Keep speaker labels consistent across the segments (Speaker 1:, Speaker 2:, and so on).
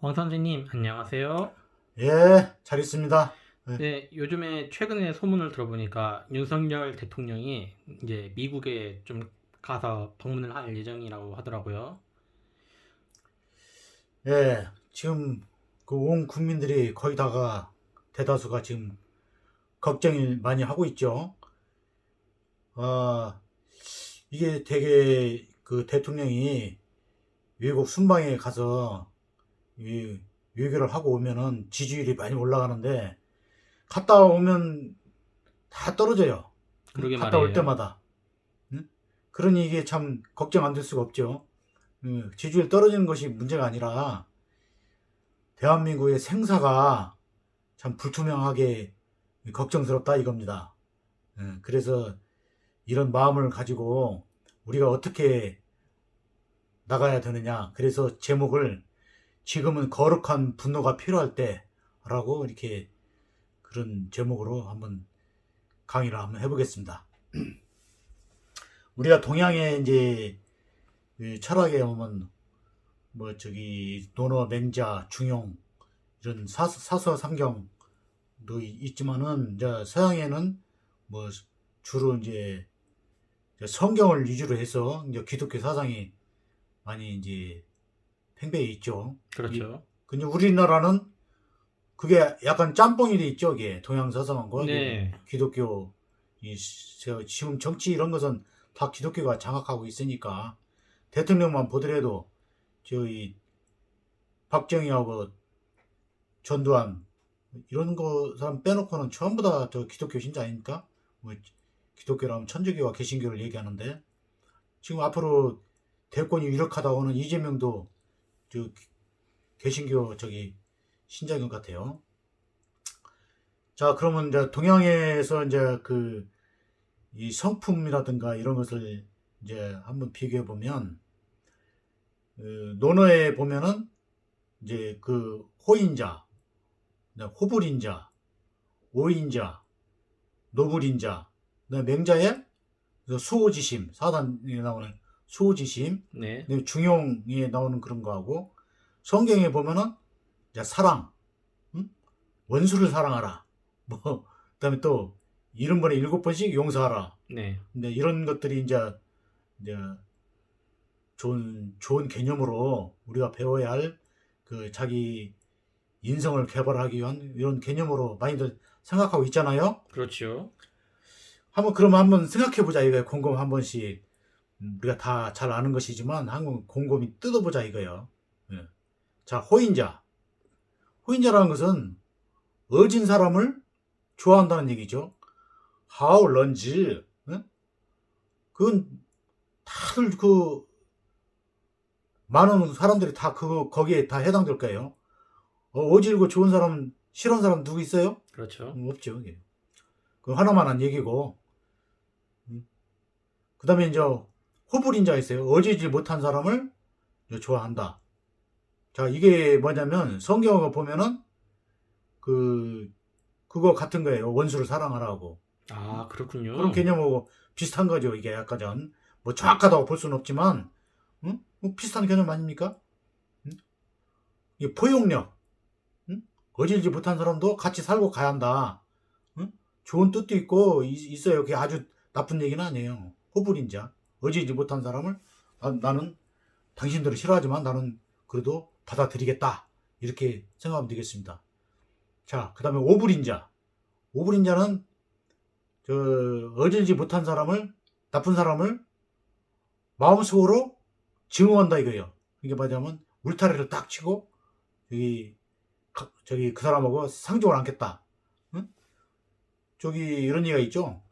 Speaker 1: 왕 선생님, 안녕하세요.
Speaker 2: 예, 잘 있습니다. 예,
Speaker 1: 네, 요즘에 최근에 소문을 들어보니까 윤석열 대통령이 이제 미국에 좀 가서 방문을 할 예정이라고 하더라고요.
Speaker 2: 지금 그 온 국민들이 거의 다가 대다수가 지금 걱정을 많이 하고 있죠. 아, 이게 되게 그 대통령이 외국 순방에 가서 이 외교를 하고 오면은 지지율이 많이 올라가는데 갔다 오면 다 떨어져요. 응?
Speaker 1: 그러게
Speaker 2: 갔다 올
Speaker 1: 말이에요.
Speaker 2: 때마다. 응? 그러니 이게 참 걱정 안 될 수가 없죠. 지지율 떨어지는 것이 문제가 아니라 대한민국의 생사가 참 불투명하게 걱정스럽다 이겁니다. 그래서 이런 마음을 가지고 우리가 어떻게 나가야 되느냐. 그래서 제목을 지금은 거룩한 분노가 필요할 때라고 이렇게 그런 제목으로 한번 강의를 한번 해보겠습니다. 우리가 동양의 이제 철학에 보면 뭐 저기 논어, 맹자, 중용 이런 사서삼경도 있지만은 이제 서양에는 뭐 주로 이제 성경을 위주로 해서 이제 기독교 사상이 많이 이제 팽배해 있죠.
Speaker 1: 그렇죠.
Speaker 2: 근데 우리나라는 그게 약간 짬뽕이 돼 있죠. 이게 동양 사상과 이게
Speaker 1: 네,
Speaker 2: 기독교 지금 정치 이런 것은 다 기독교가 장악하고 있으니까 대통령만 보더라도 저희 박정희하고 전두환 이런 거 사람 빼놓고는 전부 다 저 기독교 신자 아닙니까? 뭐 기독교라면 천주교와 개신교를 얘기하는데 지금 앞으로 대권이 유력하다고는 이재명도 저 개신교 저기 신자인 것 같아요. 자, 그러면 이제 동양에서 이제 그 이 성품이라든가 이런 것을 이제 한번 비교해 보면 논어에 보면은 이제 그 호인자, 호불인자, 오인자, 노불인자, 맹자에 수호지심, 사단에 나오는 수호지심,
Speaker 1: 네,
Speaker 2: 중용에 나오는 그런 거하고 성경에 보면은 이제 사랑, 응? 원수를 사랑하라. 뭐 그다음에 또 70번에 7번씩 용서하라.
Speaker 1: 네.
Speaker 2: 근데 이런 것들이 이제 좋은 개념으로 우리가 배워야 할 그 자기 인성을 개발하기 위한 이런 개념으로 많이들 생각하고 있잖아요.
Speaker 1: 그렇죠.
Speaker 2: 그러면 한번 생각해 보자 이거예요. 곰곰 한 번씩 우리가 다 잘 아는 것이지만 한번 곰곰이 뜯어보자 이거예요. 예. 자, 호인자라는 것은 어진 사람을 좋아한다는 얘기죠. 하울런지, 그건 다들 그 많은 사람들이 다 그거 거기에 다 해당될 거예요. 어질고 좋은 사람 싫은 사람 누구 있어요?
Speaker 1: 그렇죠.
Speaker 2: 없죠. 이게. 그 하나만 한 얘기고. 그다음에 이제 호불인자 있어요. 어지지 못한 사람을 좋아한다. 자, 이게 뭐냐면 성경을 보면은 그 그거 같은 거예요. 원수를 사랑하라고.
Speaker 1: 아,
Speaker 2: 그런
Speaker 1: 그렇군요.
Speaker 2: 개념하고 비슷한 거죠. 이게 약간 뭐 정확하다고 볼 수는 없지만 뭐 비슷한 개념 아닙니까? 응? 이 포용력. 응? 어질지 못한 사람도 같이 살고 가야 한다. 응? 좋은 뜻도 있고 있어요. 그게 아주 나쁜 얘기는 아니에요. 호불인자. 어지지 못한 사람을 나는 당신들을 싫어하지만 나는 그래도 받아들이겠다. 이렇게 생각하면 되겠습니다. 자, 그 다음에 오불인자. 오불인자는 저 어질지 못한 사람을 나쁜 사람을 마음속으로 증오한다 이거예요. 이게 뭐냐면 울타리를 딱 치고 저기 저기 그 사람하고 상종을 않겠다. 응? 저기 이런 얘기가 있죠.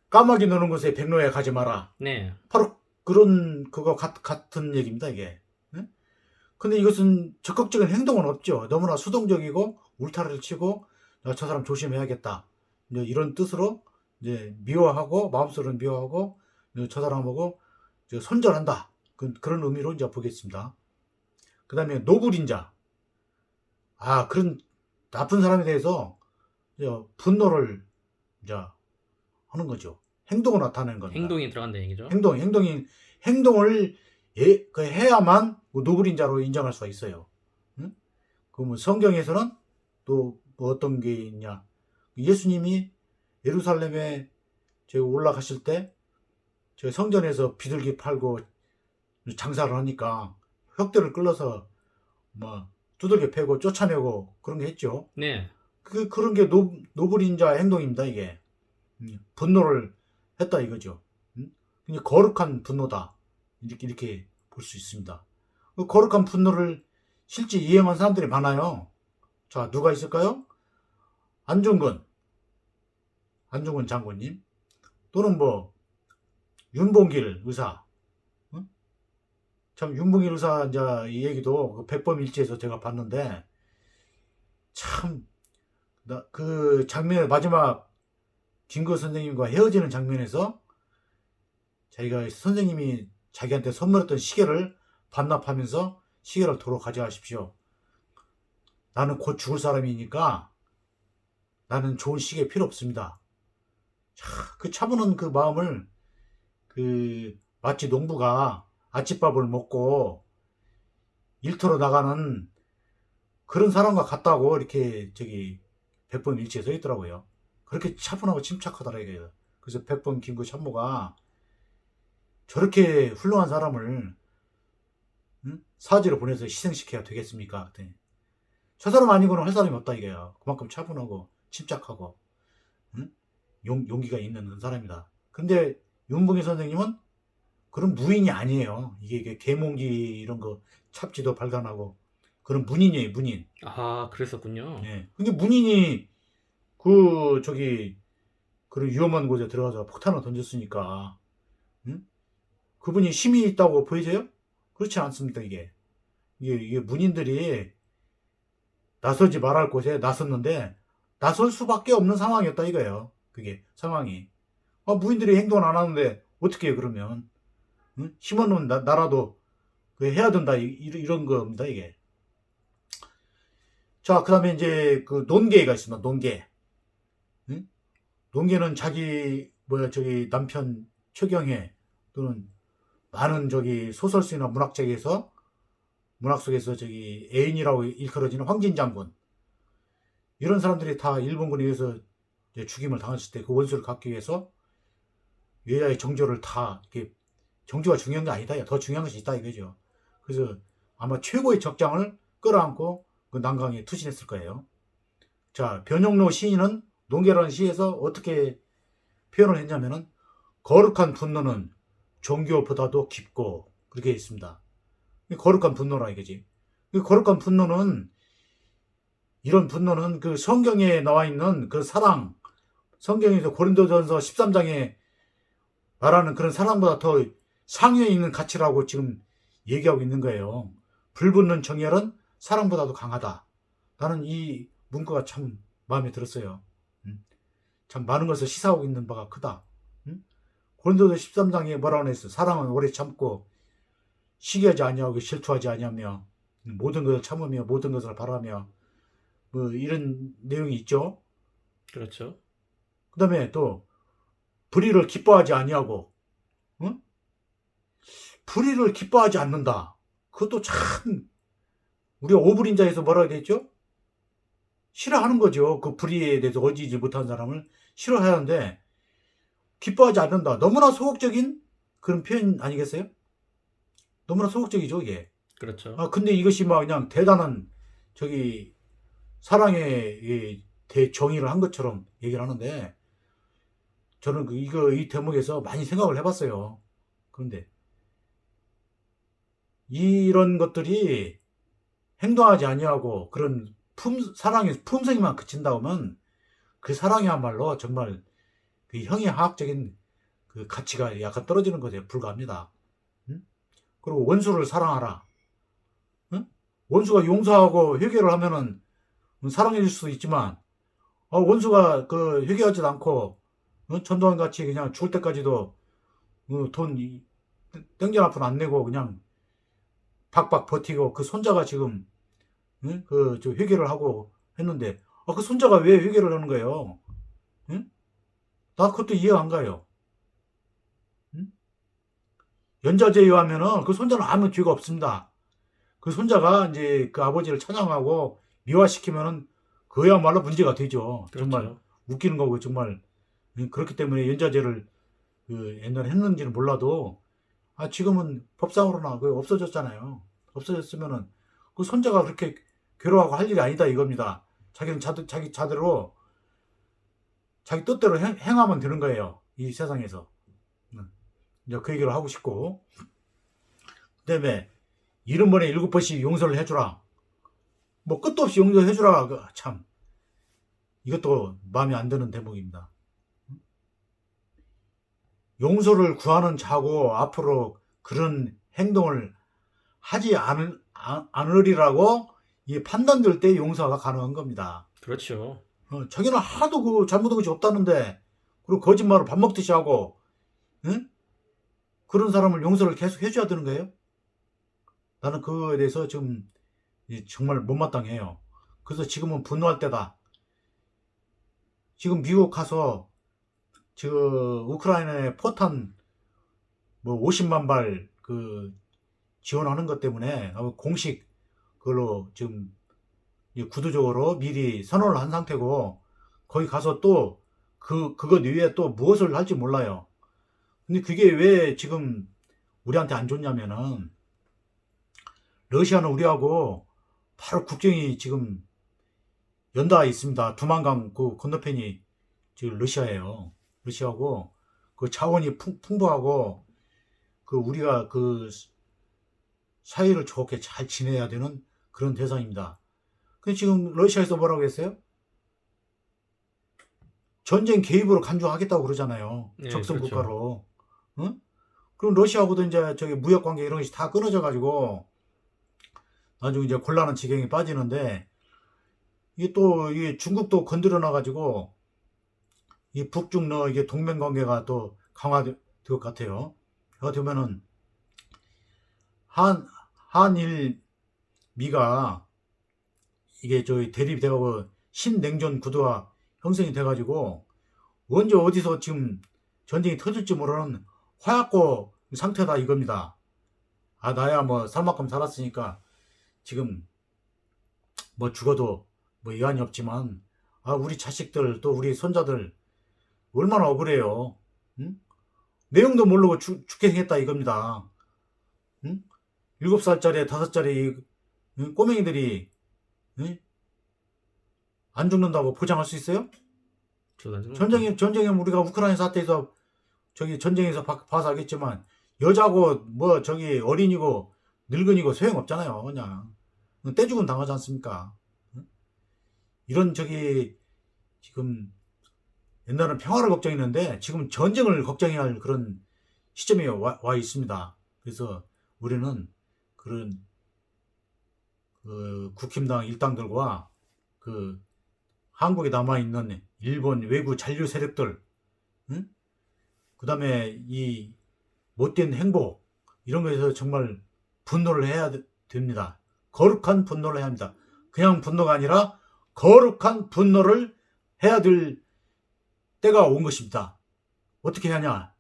Speaker 2: 까마귀 노는 곳에 백로에 가지 마라.
Speaker 1: 네,
Speaker 2: 바로 그런 그거 같은 얘기입니다 이게. 응? 근데 이것은 적극적인 행동은 없죠. 너무나 수동적이고 울타리를 치고 저 사람 조심해야겠다. 이제 이런 뜻으로 이제 미워하고 마음속으로 미워하고 저 사람하고 손절한다. 그런 의미로 이제 보겠습니다. 그 다음에 노불인자. 그런 나쁜 사람에 대해서 이제 분노를 이제 하는 거죠. 행동을 나타내는 겁니다.
Speaker 1: 행동이 들어간다는 얘기죠.
Speaker 2: 행동을 해야만 뭐 노블인자로 인정할 수가 있어요. 응? 그뭐 성경에서는 또 뭐 어떤 게 있냐? 예수님이 예루살렘에 올라가실 때 성전에서 비둘기 팔고 장사를 하니까 혁대를 끌어서 뭐 두들겨 패고 쫓아내고 그런 게 했죠.
Speaker 1: 네.
Speaker 2: 그런 게 노블인자 행동입니다, 이게. 분노를 했다 이거죠. 그냥 거룩한 분노다. 이렇게 볼 수 있습니다. 그 거룩한 분노를 실제 이행한 사람들이 많아요. 자, 누가 있을까요? 안중근 장군님. 또는 뭐, 윤봉길 의사. 응? 참, 윤봉길 의사, 이제, 이 얘기도 그 백범일지에서 제가 봤는데, 참, 그 장면, 마지막 김구 선생님과 헤어지는 장면에서 자기가 선생님이 자기한테 선물했던 시계를 반납하면서 시계를 도로 가져가십시오. 나는 곧 죽을 사람이니까 나는 좋은 시계 필요 없습니다. 그 차분한 그 마음을 마치 농부가 아침밥을 먹고 일터로 나가는 그런 사람과 같다고 이렇게 백범일지에 써 있더라고요. 그렇게 차분하고 침착하더라 이거예요. 그래서 백범 김구 참모가 저렇게 훌륭한 사람을 사지로 보내서 희생시켜야 되겠습니까? 그랬더니 저 사람 아니고는 할 사람이 없다 이거예요. 그만큼 차분하고 침착하고 용기가 있는 사람이다. 근데 윤봉길 선생님은 그런 무인이 아니에요. 이게 계몽지 이런 거 찹지도 발간하고 그런 문인이에요, 문인.
Speaker 1: 아, 그랬었군요.
Speaker 2: 예. 근데 문인이 그런 위험한 곳에 들어가서 폭탄을 던졌으니까 그분이 힘이 있다고 보이세요? 그렇지 않습니다, 이게. 이게 문인들이 나서지 말할 곳에 나섰는데 나설 수밖에 없는 상황이었다 이거예요. 그게 상황이. 무인들이 행동을 안 하는데 어떻게 해요, 그러면? 힘없는 나라도 해야 된다 이런 겁니다, 이게. 자, 그다음에 이제 그 논개가 있습니다. 논개. 논개는 자기 남편 최경혜 또는 많은 소설 쓰이나 문학 속에서 애인이라고 일컬어지는 황진 장군, 이런 사람들이 다 일본군에 의해서 죽임을 당했을 때 그 원수를 갚기 위해서 여자의 정조를 다 이렇게, 정조가 중요한 게 아니다, 더 중요한 것이 있다 이거죠. 그래서 아마 최고의 적장을 끌어안고 그 난강에 투신했을 거예요. 자, 변용로 시인은 논개라는 시에서 어떻게 표현을 했냐면은 거룩한 분노는 종교보다도 깊고, 그렇게 있습니다. 거룩한 분노라 이거지. 거룩한 분노는, 이런 분노는 그 성경에 나와 있는 그 사랑, 성경에서 고린도전서 13장에 말하는 그런 사랑보다 더 상위에 있는 가치라고 지금 얘기하고 있는 거예요. 불붙는 정열은 사랑보다도 강하다. 나는 이 문구가 참 마음에 들었어요. 참 많은 것을 시사하고 있는 바가 크다. 고린도서 13장에 뭐라고 했어? 사랑은 오래 참고 시기하지 아니하고 실투하지 아니하며 모든 것을 참으며 모든 것을 바라며, 뭐 이런 내용이 있죠.
Speaker 1: 그렇죠.
Speaker 2: 그 다음에 또 불의를 기뻐하지 아니하고, 응? 불의를 기뻐하지 않는다. 그것도 참 우리가 오불인자에서 뭐라고 했죠? 싫어하는 거죠. 그 불의에 대해서 어지지 못한 사람을 싫어하는데 기뻐하지 않는다. 너무나 소극적인 그런 표현 아니겠어요? 너무나 소극적이죠, 이게.
Speaker 1: 그렇죠.
Speaker 2: 근데 이것이 막 그냥 대단한 사랑의 대정의를 한 것처럼 얘기를 하는데, 저는 이 대목에서 많이 생각을 해봤어요. 그런데 이런 것들이 행동하지 아니하고 그런 사랑의 품성이만 그친다 하면 그 사랑이야말로 정말 그 형이하학적인 그 가치가 약간 떨어지는 것에 불과합니다. 그리고 원수를 사랑하라. 원수가 용서하고 회개를 하면은 사랑해 줄 수도 있지만, 원수가 회개하지도 않고 전두환 같이 그냥 죽을 때까지도 돈 땡전 앞은 안 내고 그냥 박박 버티고, 그 손자가 지금 회개를 하고 했는데, 그 손자가 왜 회개를 하는 거예요? 나 그것도 이해가 안 가요. 연좌제에 의하면은 그 손자는 아무 죄가 없습니다. 그 손자가 이제 그 아버지를 찬양하고 미화시키면은 그야말로 문제가 되죠. 정말
Speaker 1: 그렇죠.
Speaker 2: 웃기는 거고 정말. 그렇기 때문에 연좌제를 그 옛날에 했는지는 몰라도 지금은 법상으로나 그 없어졌잖아요. 없어졌으면은 그 손자가 그렇게 괴로워하고 할 일이 아니다 이겁니다. 자기는 자기 자대로 자기 뜻대로 행하면 되는 거예요. 이 세상에서. 이제 그 얘기를 하고 싶고. 그다음에 70번에 7번씩 용서를 해주라. 뭐 끝도 없이 용서해주라. 참 이것도 마음에 안 드는 대목입니다. 용서를 구하는 자고 앞으로 그런 행동을 하지 않으리라고 이 판단될 때 용서가 가능한 겁니다.
Speaker 1: 그렇죠.
Speaker 2: 자기는 하나도 그 잘못한 것이 없다는데 그리고 거짓말을 밥 먹듯이 하고 응? 그런 사람을 용서를 계속 해줘야 되는 거예요? 나는 그거에 대해서 좀 정말 못마땅해요. 그래서 지금은 분노할 때다. 지금 미국 가서 우크라이나에 포탄 뭐 50만 발 그 지원하는 것 때문에 공식 그걸로 지금 구두적으로 미리 선언을 한 상태고 거기 가서 또 그것 이외에 또 무엇을 할지 몰라요. 근데 그게 왜 지금 우리한테 안 좋냐면은 러시아는 우리하고 바로 국경이 지금 연달아 있습니다. 두만강 그 건너편이 지금 러시아예요. 러시아고 그 자원이 풍부하고 그 우리가 그 사이를 좋게 잘 지내야 되는 그런 대상입니다. 근데 지금 러시아에서 뭐라고 했어요? 전쟁 개입으로 간주하겠다고 그러잖아요.
Speaker 1: 네,
Speaker 2: 적성
Speaker 1: 그렇죠.
Speaker 2: 국가로. 응? 그럼 러시아하고도 이제 저기 무역 관계 이런 것이 다 끊어져 가지고 나중에 이제 곤란한 지경에 빠지는데 이게 또 이 중국도 건드려 놔 가지고 이 북중러 이게 동맹 관계가 또 강화될 것 같아요. 그가 되면은 한일 미가 이게 저희 대립이 돼가고 신냉전 구도가 형성이 돼가지고 언제 어디서 지금 전쟁이 터질지 모르는 화약고 상태다 이겁니다. 나야 뭐 살 만큼 살았으니까 지금 뭐 죽어도 뭐 이한이 없지만 우리 자식들 또 우리 손자들 얼마나 억울해요. 응? 내용도 모르고 죽게 생겼다 이겁니다. 응? 7살짜리 5살짜리 꼬맹이들이 응? 안 죽는다고 보장할 수 있어요? 전쟁에 우리가 우크라이나 사태에서 저기 전쟁에서 봐서 알겠지만 여자고 뭐 저기 어린이고 늙은이고 소용없잖아요. 그냥 떼죽음 당하지 않습니까? 응? 이런 저기 지금 옛날은 평화를 걱정했는데 지금 전쟁을 걱정해야 할 그런 시점에 와 있습니다. 그래서 우리는 그런 그 국힘당 일당들과 그 한국에 남아있는 일본 외구 잔류 세력들, 응? 그 다음에 이 못된 행보, 이런 거에서 정말 분노를 해야 됩니다. 거룩한 분노를 해야 합니다. 그냥 분노가 아니라 거룩한 분노를 해야 될 때가 온 것입니다. 어떻게 하냐?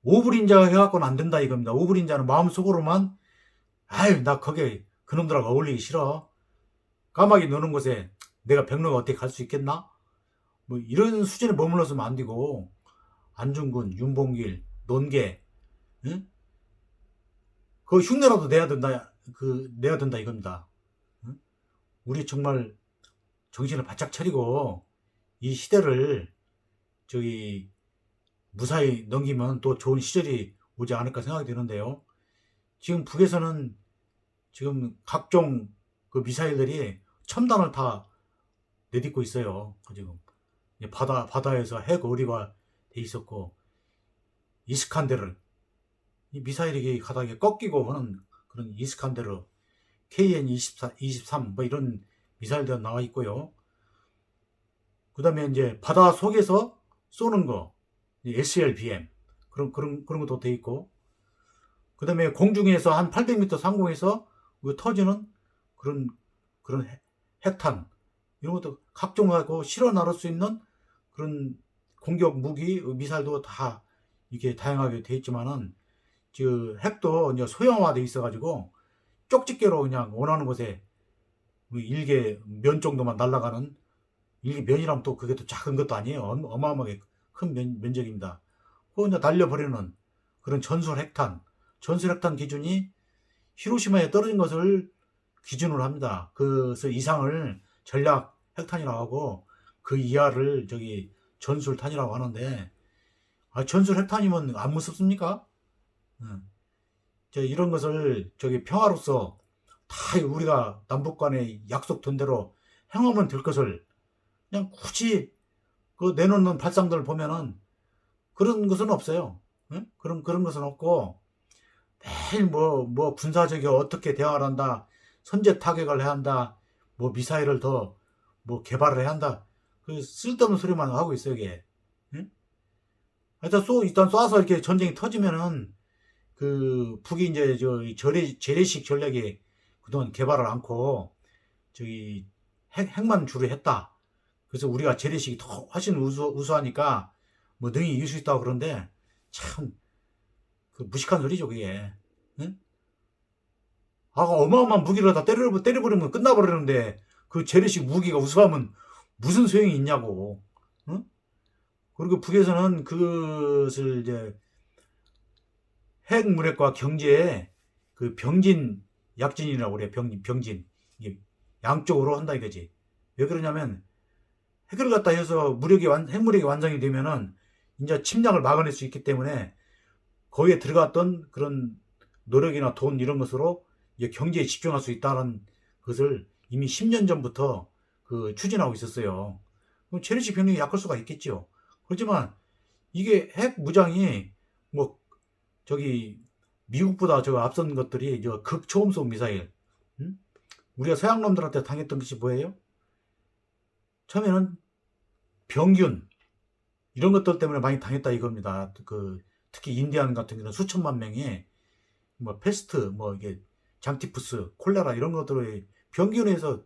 Speaker 2: 오불인자가 해갖고는 안 된다 이겁니다. 오불인자는 마음속으로만 나 거기에 그놈들하고 어울리기 싫어. 까마귀 노는 곳에 내가 백로가 어떻게 갈 수 있겠나? 뭐 이런 수준에 머물러서면 안 되고 안중근, 윤봉길, 논계, 응? 그 흉내라도 내야 된다, 내야 된다 이겁니다. 응? 우리 정말 정신을 바짝 차리고 이 시대를 저기 무사히 넘기면 또 좋은 시절이 오지 않을까 생각이 되는데요. 지금 북에서는 지금 각종 그 미사일들이 첨단을 다 내딛고 있어요. 지금 바다에서 핵 어리가 돼 있었고 이스칸데르 이 미사일이 가다게 꺾이고 하는 그런 이스칸데르 KN-24, 23 뭐 이런 미사일들 나와 있고요. 그 다음에 이제 바다 속에서 쏘는 거 SLBM 그런 것도 돼 있고 그 다음에 공중에서 한 800m 상공에서 터지는 그런 핵탄 이런 것도 각종하고 실어 나를 수 있는 그런 공격 무기 미사일도 다 이렇게 다양하게 돼 있지만은 핵도 이제 소형화돼 있어가지고 쪽집게로 그냥 원하는 곳에 일개 면 정도만 날아가는, 일개 면이라면 또 그게 또 작은 것도 아니에요. 어마어마하게 큰 면적입니다. 그거 이제 날려버리는 그런 전술 핵탄 기준이 히로시마에 떨어진 것을 기준으로 합니다. 그래서 이상을 전략 핵탄이라고 하고 그 이하를 전술탄이라고 하는데, 전술 핵탄이면 안 무섭습니까? 이런 것을 평화로서 다 우리가 남북 간에 약속된 대로 행하면 될 것을 그냥 굳이 그 내놓는 발상들을 보면은 그런 것은 없어요. 그런 것은 없고, 매일 뭐 군사적이 어떻게 대응을 한다, 선제 타격을 해야 한다, 뭐 미사일을 더 뭐 개발을 해야 한다, 그 쓸데없는 소리만 하고 있어요, 이게. 응? 일단 쏴서 이렇게 전쟁이 터지면은 그 북이 이제 재래식 전략에 그동안 개발을 않고 핵만 주로 했다. 그래서 우리가 재래식이 더 훨씬 우수하니까 뭐 능히 이길 수 있다고 그러는데, 참 그 무식한 소리죠, 그게. 응? 어마어마한 무기를 다 때려버리면 끝나버리는데 그 재래식 무기가 우수하면 무슨 소용이 있냐고. 응? 그리고 북에서는 그것을 이제 핵무력과 경제에 그 병진 약진이라고 그래. 병진. 이게 양쪽으로 한다 이거지. 왜 그러냐면 핵을 갖다 해서 핵무력이 완성이 되면은 이제 침략을 막아낼 수 있기 때문에 거기에 들어갔던 그런 노력이나 돈 이런 것으로 이제 경제에 집중할 수 있다는 것을 이미 10년 전부터 그 추진하고 있었어요. 그럼 재래식 병력이 약할 수가 있겠죠. 그렇지만 이게 핵 무장이 뭐 미국보다 앞선 것들이 극초음속 미사일. 응? 우리가 서양 놈들한테 당했던 것이 뭐예요? 처음에는 병균 이런 것들 때문에 많이 당했다 이겁니다. 특히 인디안 같은 경우는 수천만 명이 뭐 패스트, 뭐 이게 장티푸스, 콜레라 이런 것들을 병균에서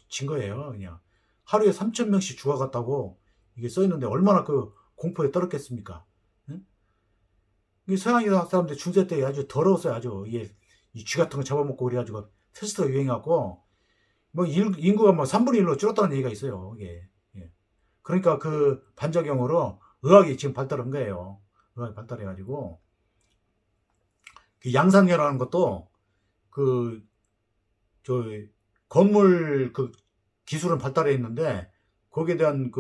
Speaker 2: 진 거예요. 그냥 하루에 3,000명씩 죽어갔다고 이게 써 있는데 얼마나 그 공포에 떨었겠습니까? 응? 서양 사람들 중세 때 아주 더러웠어요. 아주 이 쥐 같은 거 잡아먹고 그래가지고 패스트가 유행해갖고 뭐 인구가 뭐 3분의 1로 줄었다는 얘기가 있어요. 이게. 예. 그러니까 그 반작용으로 의학이 지금 발달한 거예요. 의학이 발달해가지고 양산계라는 것도 건물 기술은 발달해 있는데 거기에 대한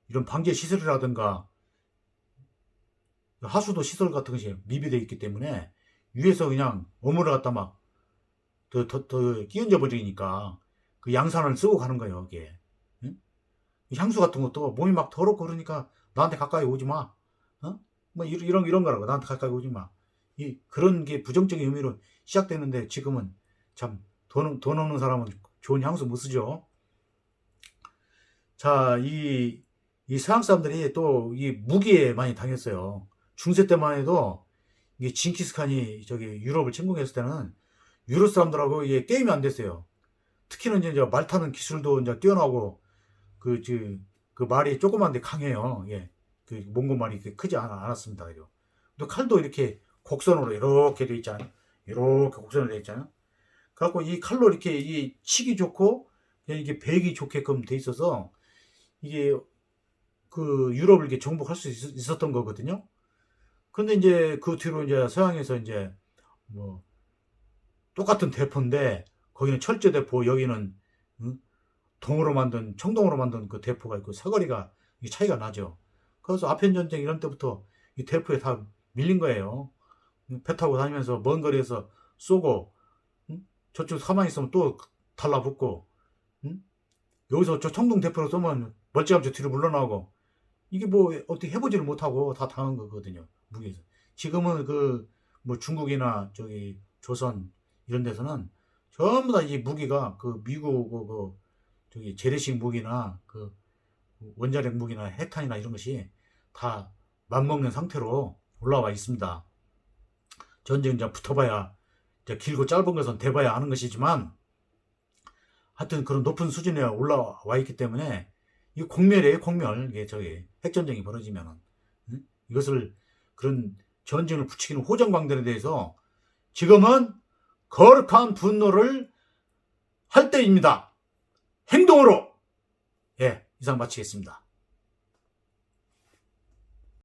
Speaker 2: 이런 방제 시설이라든가 하수도 시설 같은 것이 미비되어 있기 때문에 위에서 그냥 어물을 갖다 막 더 끼얹어 버리니까 그 양산을 쓰고 가는 거예요, 이게. 응? 향수 같은 것도 몸이 막 더럽고 그러니까 나한테 가까이 오지 마. 뭐 이런 거라고. 나한테 가까이 오지 마. 그런 게 부정적인 의미로 시작되는데 지금은 참 돈 없는 사람은 좋은 향수 못 쓰죠. 자, 이 서양 사람들이 또 이 무기에 많이 당했어요. 중세 때만 해도 이게 징기스칸이 유럽을 침공했을 때는 유럽 사람들하고 이게 게임이 안 됐어요. 특히는 이제 말 타는 기술도 이제 뛰어나고 그 말이 조그만데 강해요. 예. 그 몽골 말이 크지 않았습니다. 또 칼도 이렇게 곡선으로 이렇게 돼 있잖아요. 이렇게 곡선으로 돼 있잖아요. 그래갖고 이 칼로 이렇게 치기 좋고 이게 배기 좋게끔 돼 있어서 이게 그 유럽을 이렇게 정복할 수 있었던 거거든요. 근데 이제 그 뒤로 이제 서양에서 이제 뭐 똑같은 대포인데 거기는 철제 대포, 여기는 청동으로 만든 그 대포가 있고 사거리가 차이가 나죠. 그래서 아편 전쟁 이런 때부터 이 대포에 다 밀린 거예요. 배 타고 다니면서 먼 거리에서 쏘고, 저쪽 가만히 있으면 또 달라붙고, 여기서 저 청동 대포로 쏘면 멀찌감치 뒤로 물러나고, 이게 뭐 어떻게 해보지를 못하고 다 당한 거거든요. 무기에서. 지금은 뭐 중국이나 조선 이런 데서는 전부 다 이 무기가 미국 재래식 무기나 원자력 무기나 핵탄이나 이런 것이 다 맞먹는 상태로 올라와 있습니다. 전쟁 이제 붙어봐야 이제 길고 짧은 것은 대봐야 아는 것이지만 하여튼 그런 높은 수준에 올라와 있기 때문에 이 공멸이에요, 공멸. 이게 핵전쟁이 벌어지면은 이것을 그런 전쟁을 부추기는 호정광들에 대해서 지금은 거룩한 분노를 할 때입니다. 행동으로! 예, 이상 마치겠습니다.